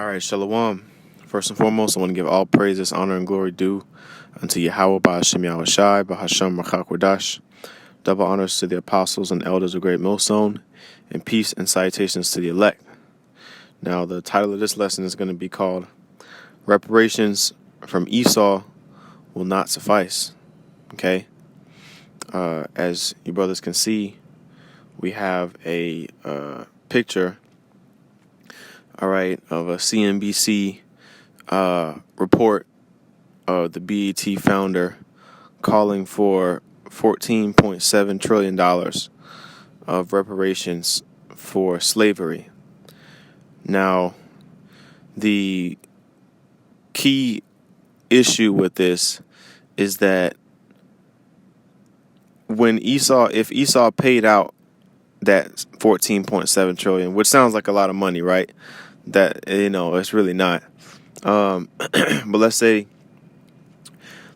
All right, Shalom. First and foremost, I want to give all praises, honor, and glory due unto Yahweh, Ba'ashem Yahushai, Ba'ashem Rachak. Double honors to the apostles and elders of Great Millstone, and peace and salutations to the elect. Now, the title of this lesson is going to be called Reparations from Esau Will Not Suffice. Okay? As you brothers can see, we have a picture, all right, of a CNBC report of the BET founder calling for $14.7 trillion of reparations for slavery. Now, the key issue with this is that if Esau paid out that 14.7 trillion, which sounds like a lot of money, right? That, it's really not. But let's say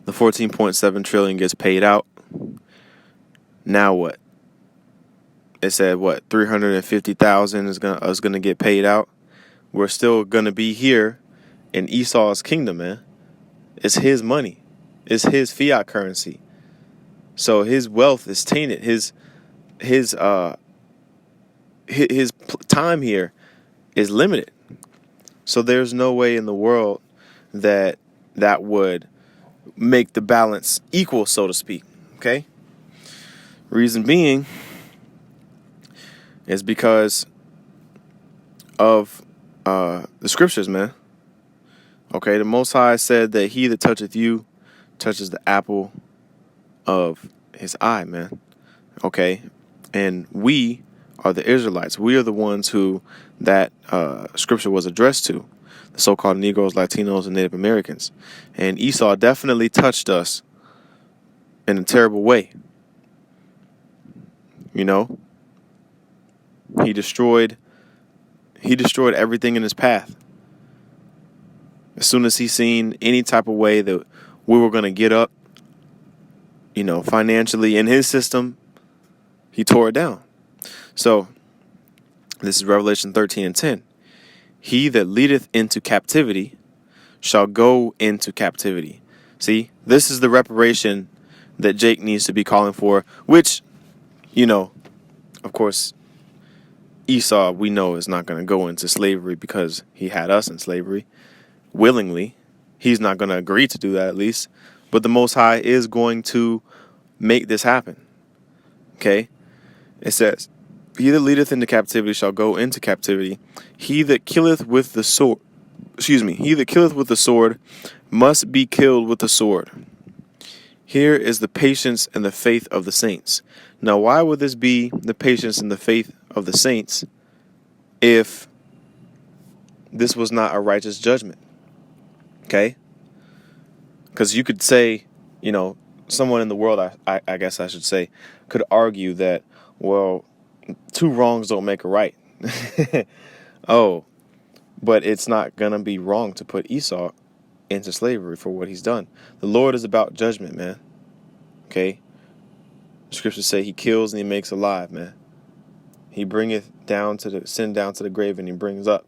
the 14.7 trillion gets paid out. Now what? It said 350,000 is gonna get paid out. We're still gonna be here in Esau's kingdom, man. It's his money. It's his fiat currency. So his wealth is tainted. His time here is limited. So there's no way in the world that would make the balance equal, so to speak. Okay? Reason being is because of the scriptures, man. Okay, the Most High said that he that toucheth you touches the apple of his eye, man. Okay, and we are the Israelites. We are the ones who that scripture was addressed to, the so-called Negroes, Latinos, and Native Americans. And Esau definitely touched us in a terrible way. He destroyed everything in his path. As soon as he seen any type of way that we were going to get up, financially in his system, he tore it down. So, this is Revelation 13:10. He that leadeth into captivity shall go into captivity. See, this is the reparation that Jake needs to be calling for, which, of course, Esau, we know, is not going to go into slavery because he had us in slavery willingly. He's not going to agree to do that, at least. But the Most High is going to make this happen. Okay? It says, he that leadeth into captivity shall go into captivity. He that killeth with the sword, must be killed with the sword. Here is the patience and the faith of the saints. Now, why would this be the patience and the faith of the saints if this was not a righteous judgment? Okay? Because you could say, someone in the world, I guess I should say, could argue that, well, two wrongs don't make a right. Oh, but it's not going to be wrong to put Esau into slavery for what he's done. The Lord is about judgment, man. Okay? The scriptures say he kills and he makes alive, man. He bringeth sin down to the grave and he brings up.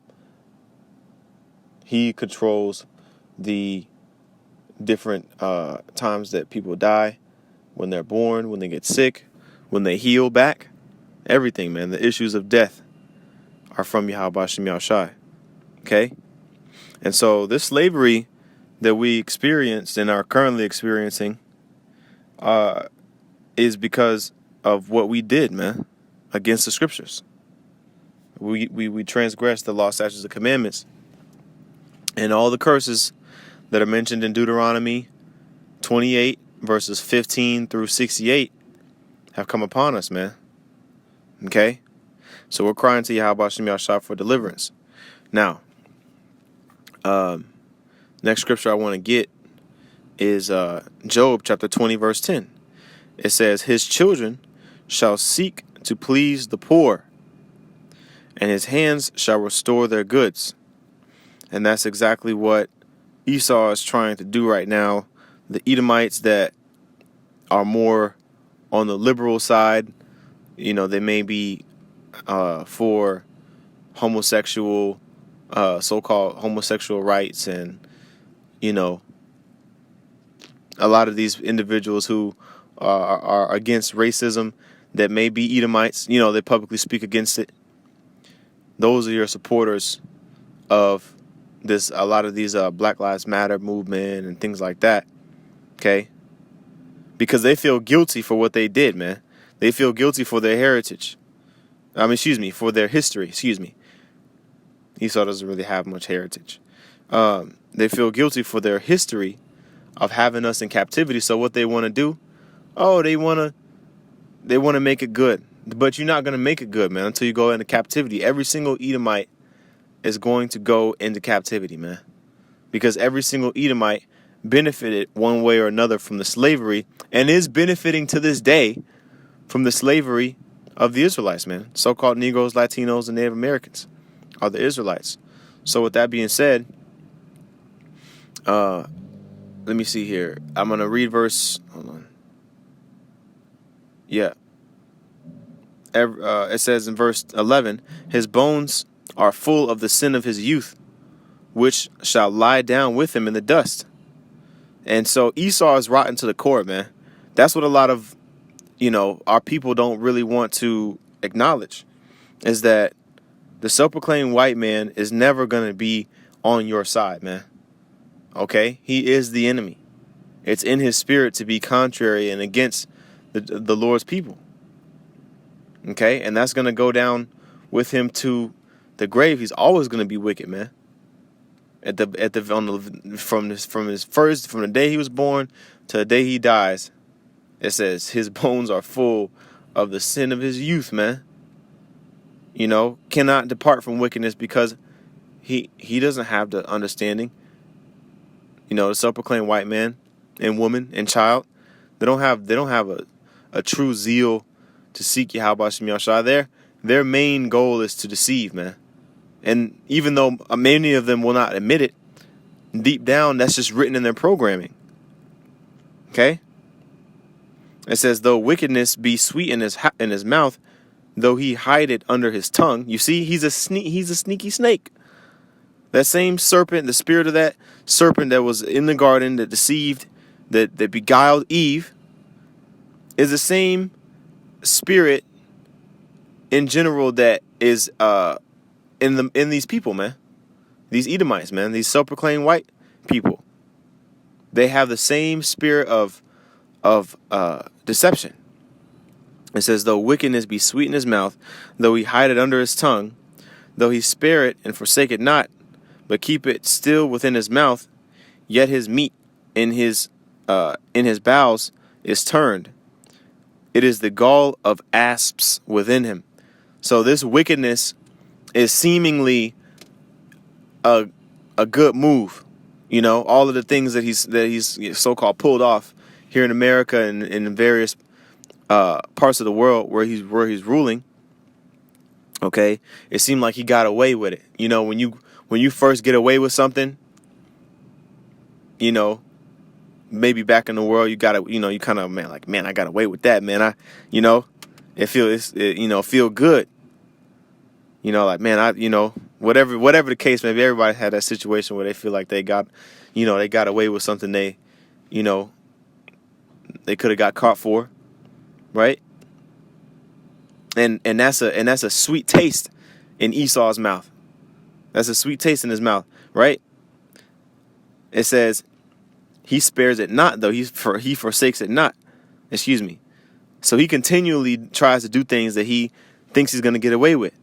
He controls the different times that people die, when they're born, when they get sick, when they heal back. Everything, man. The issues of death are from Yahweh Ba'ashem Yahushai. Okay? And so this slavery that we experienced and are currently experiencing is because of what we did, man, against the scriptures. We transgressed the law, statutes, and commandments. And all the curses that are mentioned in Deuteronomy 28, verses 15 through 68 have come upon us, man. Okay? So we're crying to Yahweh Ba'ashem Yahushai for deliverance. Now, next scripture I want to get is Job chapter 20, verse 10. It says, his children shall seek to please the poor, and his hands shall restore their goods. And that's exactly what Esau is trying to do right now. The Edomites that are more on the liberal side, they may be for homosexual so-called homosexual rights, and you know, a lot of these individuals who are against racism that may be Edomites, you know, they publicly speak against it. Those are your supporters of this, a lot of these Black Lives Matter movement and things like that. Okay? Because they feel guilty for what they did, man. They feel guilty for their heritage. For their history, Esau doesn't really have much heritage. They feel guilty for their history of having us in captivity. So what they want to do, they want to make it good. But you're not going to make it good, man, until you go into captivity. Every single Edomite is going to go into captivity, man. Because every single Edomite benefited one way or another from the slavery, and is benefiting to this day from the slavery of the Israelites, man. So-called Negroes, Latinos, and Native Americans are the Israelites. So with that being said, let me see here. I'm going to read verse. Hold on. Yeah. It says in verse 11, his bones are full of the sin of his youth, which shall lie down with him in the dust. And so Esau is rotten to the core, man. That's what a lot of, our people don't really want to acknowledge, is that the self-proclaimed white man is never going to be on your side, man. Okay? He is the enemy. It's in his spirit to be contrary and against the Lord's people. Okay? And that's going to go down with him to the grave. He's always going to be wicked, man. From the day he was born to the day he dies, it says his bones are full of the sin of his youth, man. Cannot depart from wickedness, because he doesn't have the understanding. The self-proclaimed white man and woman and child, they don't have a true zeal to seek Yahweh Shem Yahshua. Their main goal is to deceive, man. And even though many of them will not admit it, deep down, that's just written in their programming. Okay? It says, though wickedness be sweet in his mouth, though he hide it under his tongue. You see, he's a sneaky snake. That same serpent, the spirit of that serpent that was in the garden that deceived, that beguiled Eve, is the same spirit in general that is in these people, man. These Edomites, man. These self-proclaimed white people. They have the same spirit of deception. It says, though wickedness be sweet in his mouth, though he hide it under his tongue, though he spare it and forsake it not, but keep it still within his mouth, yet his meat in his bowels is turned. It is the gall of asps within him. So this wickedness is seemingly a good move. All of the things that he's so-called pulled off here in America and in various parts of the world where he's ruling. Okay, it seemed like he got away with it. When you first get away with something, maybe back in the world, you kind of, man, I got away with that, man. It feel good. Whatever the case, maybe everybody had that situation where they feel like they got away with something they could have got caught for, right? And that's a sweet taste in Esau's mouth. That's a sweet taste in his mouth, right? It says, he spares it not, though he forsakes it not. Excuse me. So he continually tries to do things that he thinks he's going to get away with.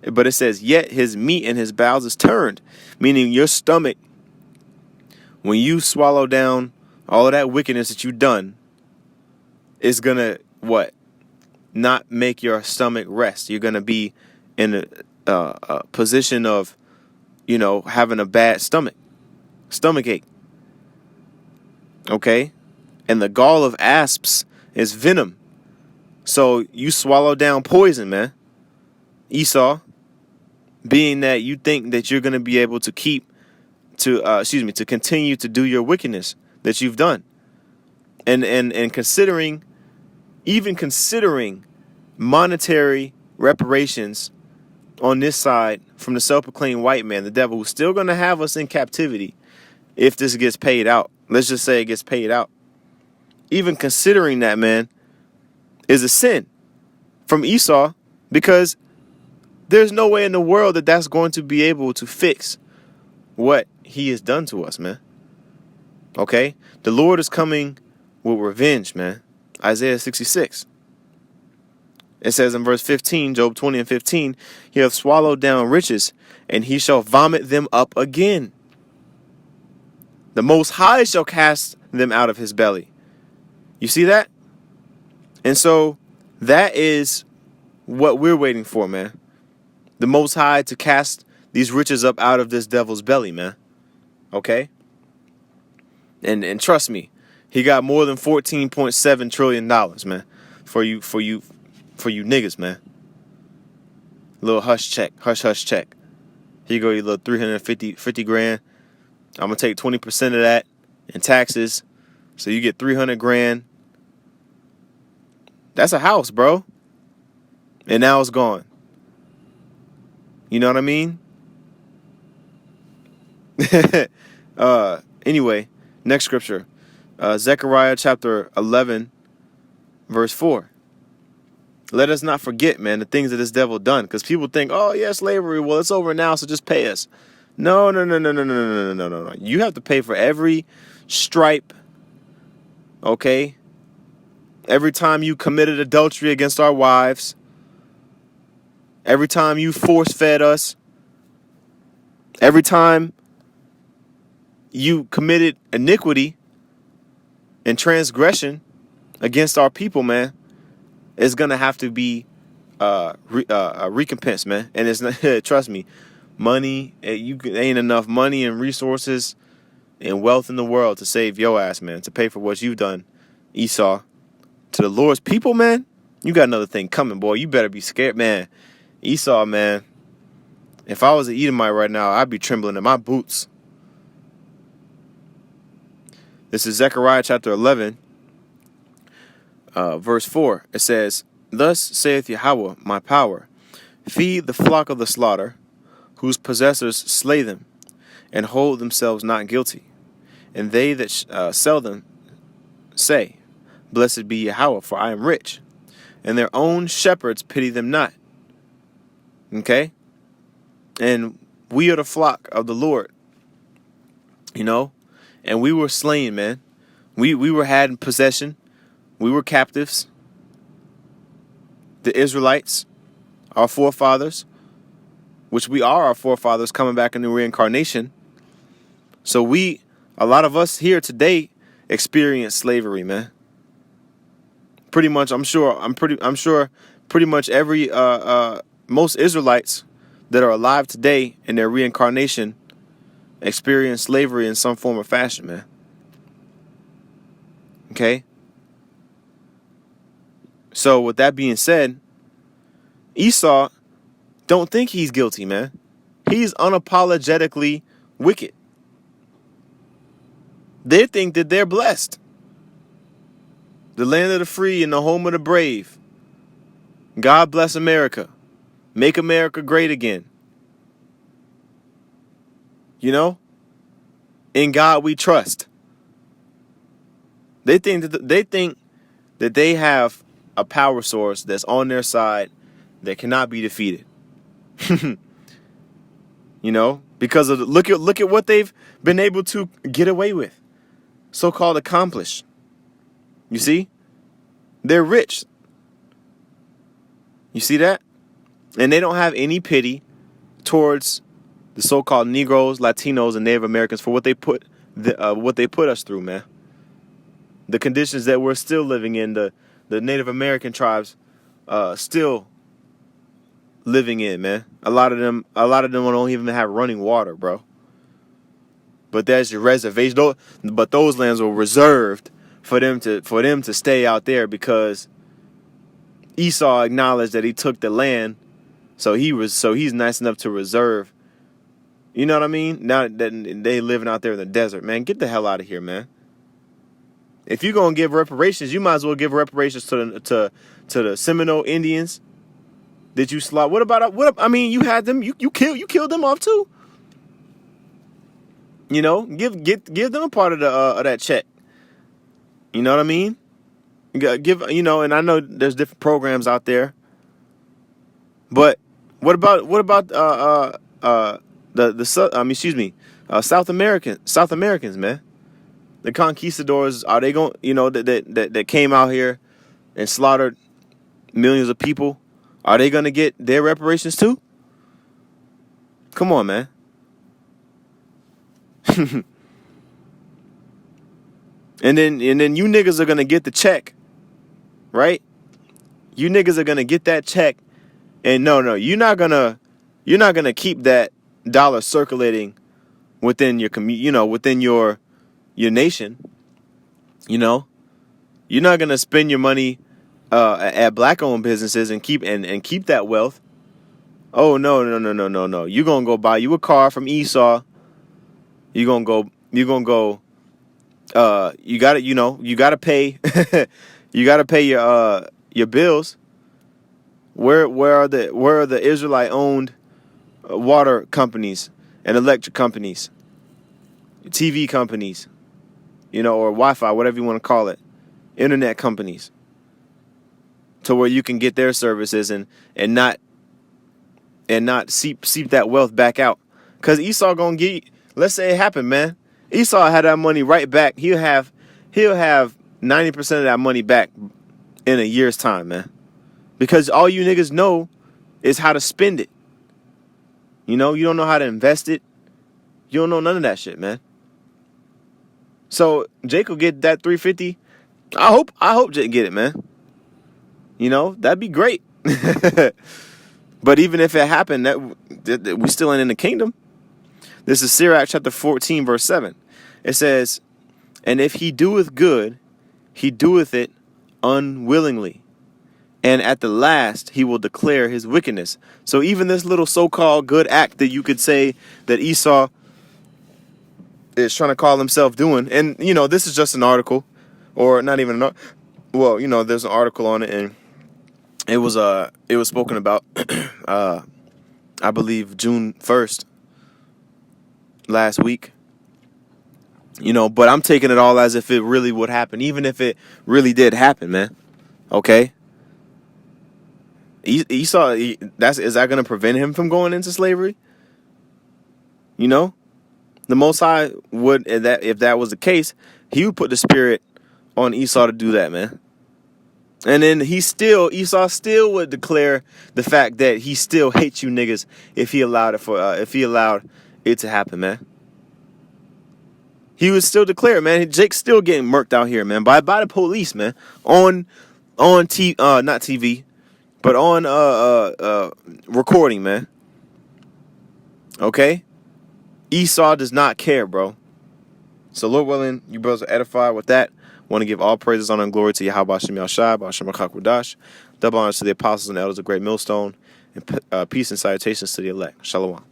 But it says, yet his meat in his bowels is turned, meaning your stomach, when you swallow down all of that wickedness that you've done, is going to, not make your stomach rest. You're going to be in a position of, having a bad stomach ache. Okay? And the gall of asps is venom. So you swallow down poison, man. Esau, being that you think that you're going to be able to to continue to do your wickedness that you've done. And considering monetary reparations on this side from the self-proclaimed white man, the devil, who's still going to have us in captivity if this gets paid out. Let's just say it gets paid out. Even considering that, man, is a sin from Esau, because there's no way in the world that that's going to be able to fix what he has done to us, man. Okay? The Lord is coming with revenge, man. Isaiah 66. It says in verse 15, Job 20 and 15, he hath swallowed down riches, and he shall vomit them up again. The Most High shall cast them out of his belly. You see that? And so that is what we're waiting for, man. The Most High to cast these riches up out of this devil's belly, man. Okay? And trust me, he got more than $14.7 trillion, man, for you niggas, man. Little hush check. Here you go, you little 350 grand. I'm gonna take 20% of that in taxes, so you get 300 grand. That's a house, bro. And now it's gone. You know what I mean? Anyway, next scripture. Zechariah chapter 11, verse 4. Let us not forget, man, the things that this devil done. Because people think, oh, yeah, slavery, well, it's over now, so just pay us. No. You have to pay for every stripe, okay? Every time you committed adultery against our wives. Every time you force-fed us. Every time you committed iniquity and transgression against our people, man, it's going to have to be a recompense, man. And it's not, trust me, money, ain't enough money and resources and wealth in the world to save your ass, man, to pay for what you've done, Esau. To the Lord's people, man, you got another thing coming, boy. You better be scared, man. Esau, man, if I was an Edomite right now, I'd be trembling in my boots. This is Zechariah chapter 11, verse 4. It says, Thus saith Yahweh, my power, feed the flock of the slaughter, whose possessors slay them, and hold themselves not guilty. And they that sell them say, Blessed be Yahweh, for I am rich. And their own shepherds pity them not. Okay? And we are the flock of the Lord. You know? And we were slain, man. We were had in possession. We were captives. The Israelites, our forefathers, which we are our forefathers coming back in the reincarnation. So a lot of us here today experience slavery, man. Pretty much, I'm sure pretty much every most Israelites that are alive today in their reincarnation experience slavery in some form or fashion, man. Okay? So with that being said, Esau don't think he's guilty, man. He's unapologetically wicked. They think that they're blessed. The land of the free and the home of the brave. God bless America. Make America great again. You know? In God we trust. They think that they have a power source that's on their side that cannot be defeated. You know? Because of look at what they've been able to get away with. So-called accomplish. You see? They're rich. You see that? And they don't have any pity towards the so-called Negroes, Latinos, and Native Americans for what they put us through, man. The conditions that we're still living in, the Native American tribes still living in, man. A lot of them don't even have running water, bro. But that's your reservation. But those lands were reserved for them to stay out there because Esau acknowledged that he took the land, so he's nice enough to reserve. You know what I mean? Now that they living out there in the desert, man, get the hell out of here, man. If you're gonna give reparations, you might as well give reparations to the Seminole Indians Did you slaughter? I mean, you had them. You killed them off too. You know, give them a part of the of that check. You know what I mean? Give and I know there's different programs out there, but what about South Americans, man? The conquistadors, are they going? That came out here and slaughtered millions of people. Are they going to get their reparations too? Come on, man. And then you niggas are gonna get the check, right? You niggas are gonna get that check, and no, you're not gonna keep that dollar circulating within your within your nation. You know, you're not gonna spend your money at black-owned businesses and keep that wealth. Oh no. You're gonna go buy you a car from Esau. You're gonna go. You gotta pay. You gotta pay your bills. Where are the Israelite owned water companies and electric companies, TV companies, or Wi-Fi, whatever you want to call it, internet companies, to where you can get their services and not seep that wealth back out. Cause Esau gonna get. Let's say it happened, man. Esau had that money right back. He'll have 90% of that money back in a year's time, man. Because all you niggas know is how to spend it. You don't know how to invest it. You don't know none of that shit, man. So Jake will get that 350. I hope Jake get it, man. That'd be great. But even if it happened, that we still ain't in the kingdom. This is Sirach chapter 14, verse 7. It says, "And if he doeth good, he doeth it unwillingly. And at the last, he will declare his wickedness." So even this little so-called good act that you could say that Esau is trying to call himself doing. And, this is just an article, or not even there's an article on it, and it was spoken about, I believe June 1st. Last week, but I'm taking it all as if it really would happen, even if it really did happen, man. Okay, Esau, is that going to prevent him from going into slavery? The Most High would, if that was the case, he would put the spirit on Esau to do that, man. And then Esau still would declare the fact that he still hates you niggas if he allowed it to happen, man. He would still declare, man. Jake's still getting murked out here, man, by the police, man. On not TV, but on recording, man. Okay? Esau does not care, bro. So Lord willing, you brothers are edified with that. Want to give all praises, honor, and glory to Yahweh Shem Yahshai, B'Hashem Rachak Wadash. Double honors to the apostles and elders of Great Millstone, and peace and salutations to the elect. Shalom.